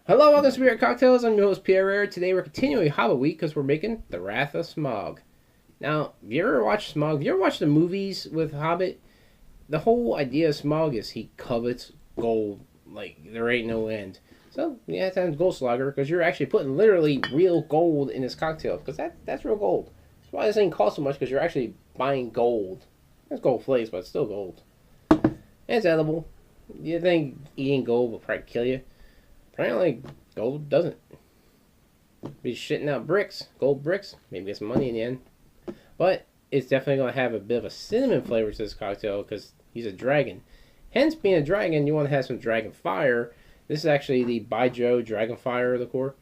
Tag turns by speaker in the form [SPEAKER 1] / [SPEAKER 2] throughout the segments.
[SPEAKER 1] Hello, welcome to Spirit Cocktails. I'm your host, Pierre. Today we're continuing Hobbit week because we're making The Wrath of Smaug. Now, have you ever watched Smaug? Have you ever watched the movies with Hobbit? The whole idea of Smaug is he covets gold like there ain't no end. So, yeah, that's Goldschlager because you're actually putting literally real gold in this cocktail because that's real gold. That's why this thing costs so much because you're actually buying gold. It's gold flakes, but it's still gold. And it's edible. You think eating gold will probably kill you? Apparently, gold doesn't. Be shitting out bricks, gold bricks, maybe get some money in the end. But it's definitely going to have a bit of a cinnamon flavor to this cocktail because he's a dragon. Hence, being a dragon, you want to have some dragon fire. This is actually the Byejoe Dragon FIre liqueur.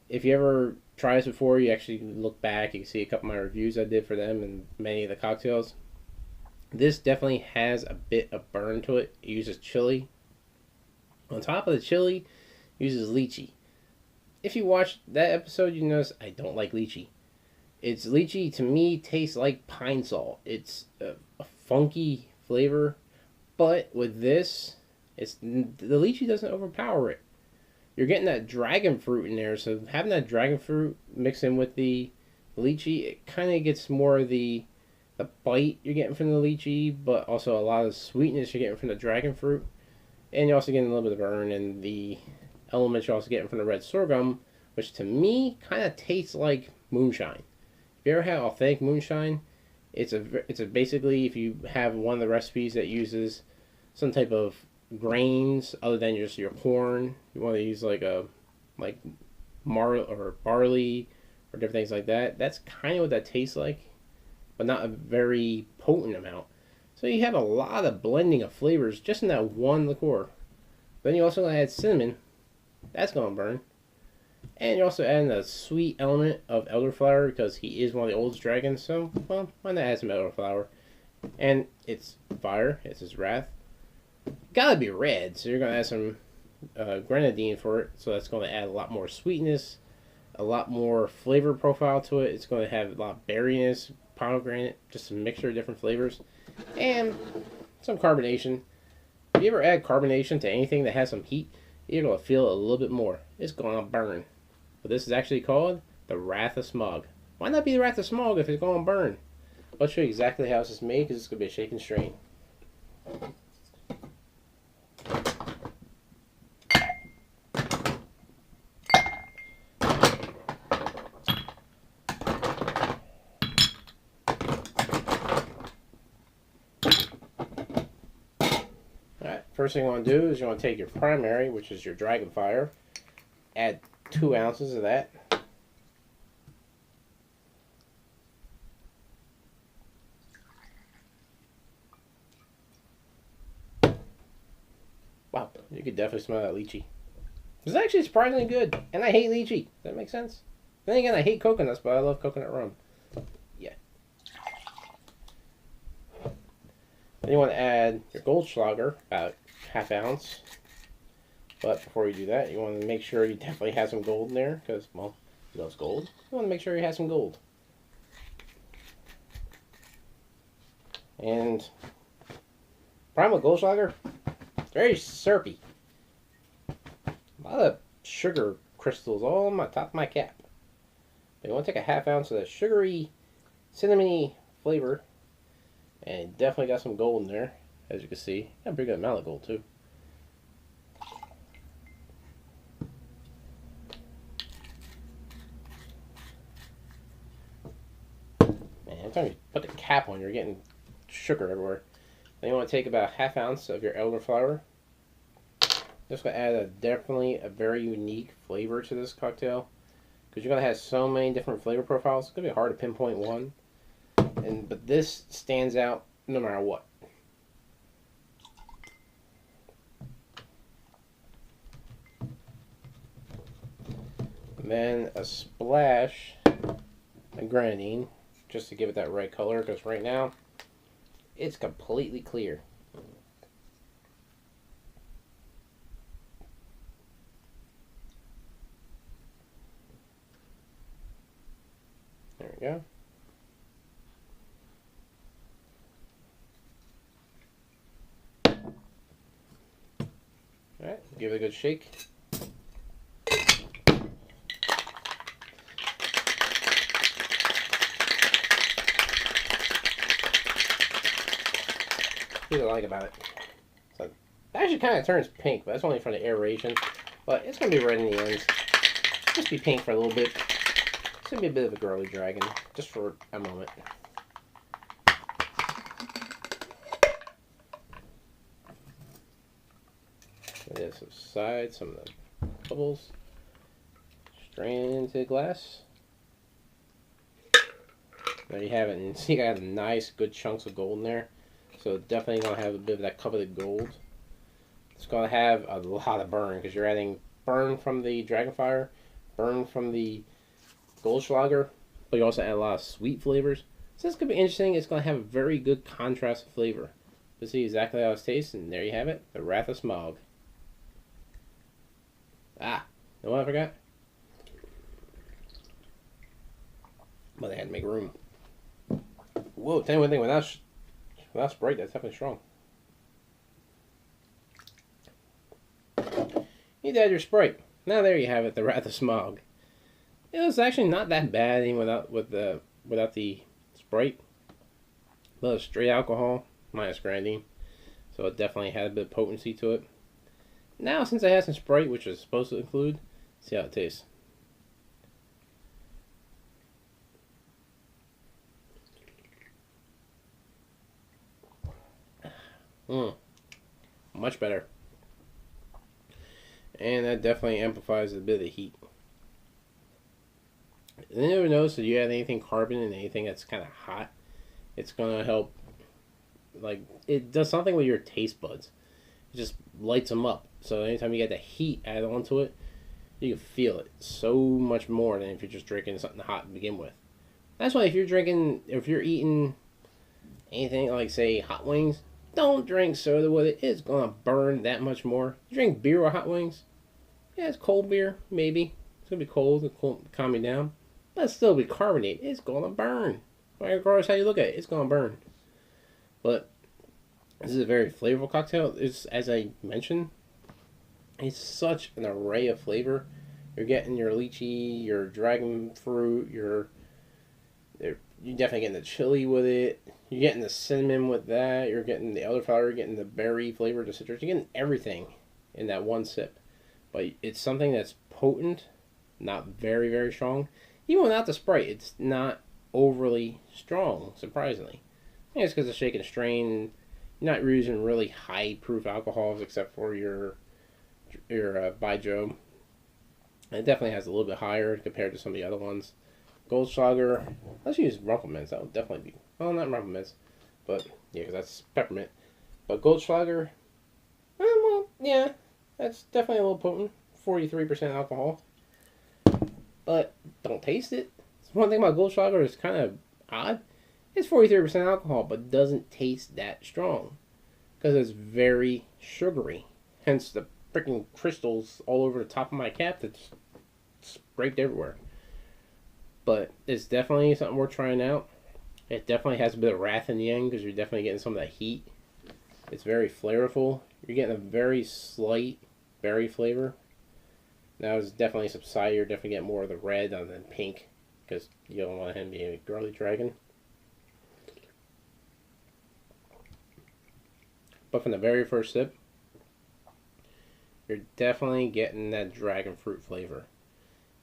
[SPEAKER 1] If you ever try this before, you actually look back, you can see a couple of my reviews I did for them and many of the cocktails. This definitely has a bit of burn to it. It uses chili. On top of the chili, uses lychee. If you watched that episode, you notice I don't like lychee. It's lychee to me tastes like pine salt. It's a funky flavor, but with this, the lychee doesn't overpower it. You're getting that dragon fruit in there, so having that dragon fruit mixed in with the lychee, it kind of gets more of the bite you're getting from the lychee, but also a lot of sweetness you're getting from the dragon fruit, and you're also getting a little bit of burn and the elements you're also getting from the red sorghum, which to me kind of tastes like moonshine. If you ever had authentic moonshine, it's a basically if you have one of the recipes that uses some type of grains other than just your corn, you want to use like barley or different things like that. That's kind of what that tastes like, but not a very potent amount. So you have a lot of blending of flavors just in that one liqueur. Then you also add cinnamon. That's going to burn. And you're also adding a sweet element of elderflower because he is one of the oldest dragons. So, well, why not add some elderflower? And it's fire. It's his wrath. Gotta be red. So you're going to add some Grenadine for it. So that's going to add a lot more sweetness, a lot more flavor profile to it. It's going to have a lot of berryness, pomegranate, just a mixture of different flavors. And some carbonation. If you ever add carbonation to anything that has some heat, you're going to feel it a little bit more. It's going to burn. But this is actually called the Wrath of Smaug. Why not be the Wrath of Smaug if it's going to burn? I'll show you exactly how this is made because it's going to be a shake and strain. First thing you want to do is you want to take your primary, which is your dragon fire, add 2 ounces of that. Wow, you could definitely smell that lychee. It's actually surprisingly good, and I hate lychee. Does that make sense? Then again, I hate coconuts, but I love coconut rum. Yeah. Then you want to add your Goldschlager, about ½ ounce. But before you do that, you want to make sure you definitely have some gold in there because, well, he loves gold. You want to make sure you have some gold. And problem with Goldschlager, it's very syrupy. A lot of sugar crystals all on my top of my cap. But you want to take a ½ ounce of that sugary, cinnamony flavor, and definitely got some gold in there. As you can see, got a pretty good amount of gold too. Man, every time you put the cap on, you're getting sugar everywhere. Then you want to take about ½ ounce of your elderflower. Just going to add definitely a very unique flavor to this cocktail because you're going to have so many different flavor profiles. It's going to be hard to pinpoint one, but this stands out no matter what. And then a splash of Grenadine, just to give it that right color, because right now it's completely clear. There we go. Alright, give it a good shake. what I like about it. So it actually kind of turns pink, but that's only from the aeration. But it's going to be red in the end. Just be pink for a little bit. It's going to be a bit of a girly dragon, just for a moment. It subside some of the bubbles. Strain into the glass. There you have it. And see, I got nice, good chunks of gold in there. So definitely going to have a bit of that coveted gold. It's going to have a lot of burn because you're adding burn from the Dragon FIre, burn from the Goldschlager, but you also add a lot of sweet flavors. So this could be interesting. It's going to have a very good contrast of flavor. Let's see exactly how it tastes, and there you have it, the Wrath of Smaug. Ah, you know what I forgot? But I had to make room. Whoa, tell you one thing, without Sprite, that's definitely strong. You need to add your Sprite. Now there you have it, the Wrath of Smaug. It was actually not that bad even without the Sprite. But it's straight alcohol, minus Grenadine. So it definitely had a bit of potency to it. Now, since I have some Sprite, which is supposed to include, see how it tastes. Much better. And that definitely amplifies a bit of the heat. And you ever notice that you add anything carbon and anything that's kind of hot, it's going to help, like, it does something with your taste buds. It just lights them up. So anytime you get the heat added onto it, you can feel it so much more than if you're just drinking something hot to begin with. That's why if you're eating anything like, say, hot wings, don't drink soda with it. It's going to burn that much more. You drink beer with hot wings, yeah, it's cold beer, maybe. It's going to be cold, it'll calm you down. But it'll still be carbonated. It's going to burn. Regardless how you look at it, it's going to burn. But this is a very flavorful cocktail. It's, as I mentioned, it's such an array of flavor. You're getting your lychee, your dragonfruit, you're definitely getting the chili with it. You're getting the cinnamon with that. You're getting the elderflower. You're getting the berry flavor, the citrus. You're getting everything in that one sip. But it's something that's potent, not very, very strong. Even without the Sprite, it's not overly strong, surprisingly. I think it's because of shake and strain. You're not using really high proof alcohols except for your Byejoe. It definitely has a little bit higher compared to some of the other ones. Goldschlager, let's use Rumplemints. That would definitely be, well, not Rumplemints, but yeah, because that's peppermint. But Goldschlager, well, yeah, that's definitely a little potent. 43% alcohol, but don't taste it. One thing about Goldschlager is kind of odd. It's 43% alcohol, but doesn't taste that strong because it's very sugary. Hence the freaking crystals all over the top of my cap that's scraped everywhere. But it's definitely something worth trying out. It definitely has a bit of wrath in the end because you're definitely getting some of that heat. It's very flavorful. You're getting a very slight berry flavor. Now it's definitely subsided. You're definitely getting more of the red other than pink because you don't want him to be a girly dragon. But from the very first sip, you're definitely getting that dragon fruit flavor.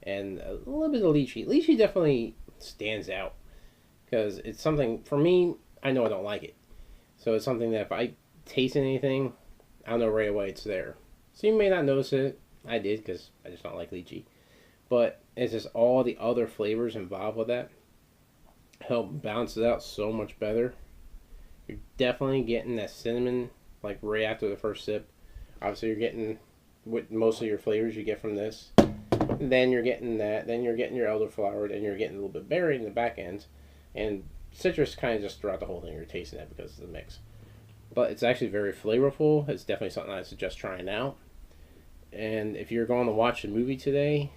[SPEAKER 1] And a little bit of lychee. Lychee definitely stands out because it's something, for me, I know I don't like it. So it's something that if I taste anything, I'll know right away it's there. So you may not notice it. I did because I just don't like lychee. But it's just all the other flavors involved with that help balance it out so much better. You're definitely getting that cinnamon like right after the first sip. Obviously you're getting what most of your flavors you get from this. Then you're getting that. Then you're getting your elderflower. Then you're getting a little bit berry in the back end. And citrus kind of just throughout the whole thing. You're tasting that because of the mix. But it's actually very flavorful. It's definitely something I suggest trying out. And if you're going to watch the movie today,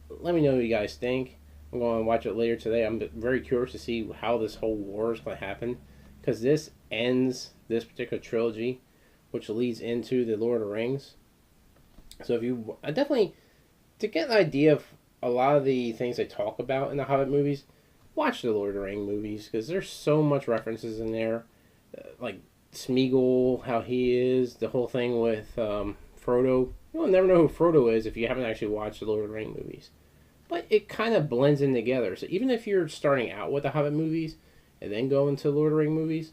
[SPEAKER 1] let me know what you guys think. I'm going to watch it later today. I'm very curious to see how this whole war is going to happen. Because this ends this particular trilogy, which leads into the Lord of the Rings. So if you... I definitely... To get an idea of a lot of the things they talk about in the Hobbit movies, watch the Lord of the Rings movies, because there's so much references in there. Like, Smeagol, how he is, the whole thing with Frodo. You'll never know who Frodo is if you haven't actually watched the Lord of the Rings movies. But it kind of blends in together. So even if you're starting out with the Hobbit movies and then go into Lord of the Rings movies,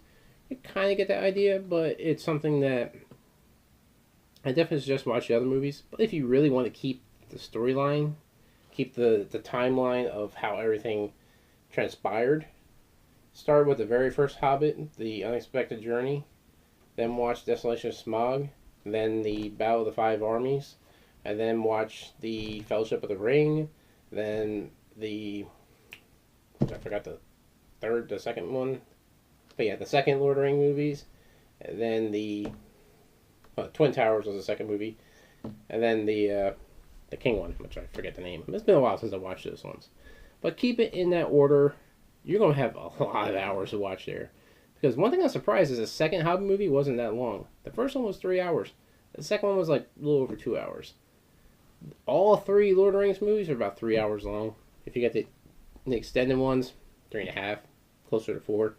[SPEAKER 1] you kind of get the idea. But it's something that I definitely suggest watch the other movies. But if you really want to keep the storyline, keep the timeline of how everything transpired, start with the very first Hobbit, The Unexpected Journey, then watch Desolation of Smaug, then the Battle of the Five Armies, and then watch the Fellowship of the Ring, then I forgot the second one, but yeah, the second Lord of the Rings movies, and then the Twin Towers was the second movie, and then the King one, which I forget the name. It's been a while since I watched those ones, but keep it in that order. You're gonna have a lot of hours to watch there, because one thing I'm surprised is the second Hobbit movie wasn't that long. The first one was 3 hours. The second one was like a little over 2 hours. All three Lord of the Rings movies are about 3 hours long. If you get the extended ones, 3.5, closer to 4.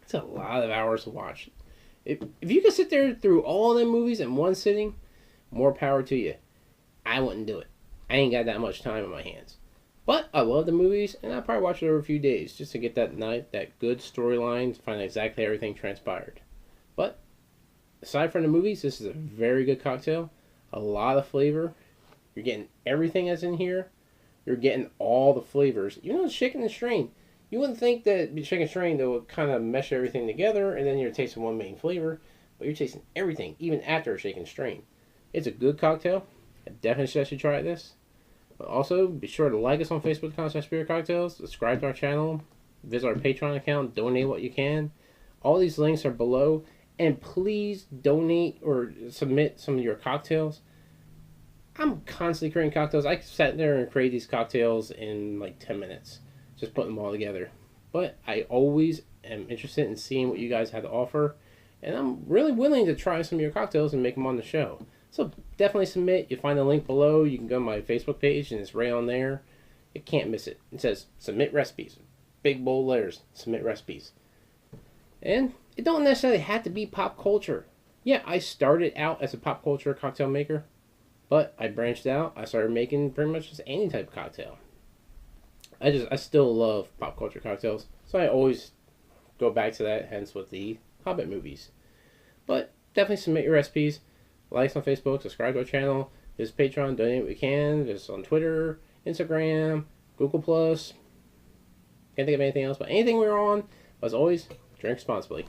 [SPEAKER 1] It's a lot of hours to watch. If you can sit there through all of them movies in one sitting, more power to you. I wouldn't do it. I ain't got that much time on my hands. But I love the movies, and I'll probably watch it over a few days just to get that good storyline, to find out exactly everything transpired. But aside from the movies, this is a very good cocktail. A lot of flavor. You're getting everything that's in here. You're getting all the flavors. Even though it's shaken and strained, you wouldn't think that shaken and strained will kind of mesh everything together, and then you're tasting one main flavor, but you're tasting everything, even after a shaken and strained. It's a good cocktail. I definitely suggest you try this. But also, be sure to like us on Facebook, Spirit Cocktails, subscribe to our channel, visit our Patreon account, donate what you can. All these links are below, and please donate or submit some of your cocktails. I'm constantly creating cocktails. I sat there and create these cocktails in like 10 minutes, just putting them all together. But I always am interested in seeing what you guys have to offer, and I'm really willing to try some of your cocktails and make them on the show. So definitely submit. You find the link below. You can go to my Facebook page, and it's right on there. You can't miss it. It says submit recipes. Big bold letters. Submit recipes. And it don't necessarily have to be pop culture. Yeah, I started out as a pop culture cocktail maker, but I branched out. I started making pretty much just any type of cocktail. I still love pop culture cocktails, so I always go back to that, hence with the Hobbit movies. But definitely submit your recipes. Like us on Facebook, subscribe to our channel, visit Patreon, donate what we can, visit us on Twitter, Instagram, Google+. Can't think of anything else, but anything we're on, as always, drink responsibly.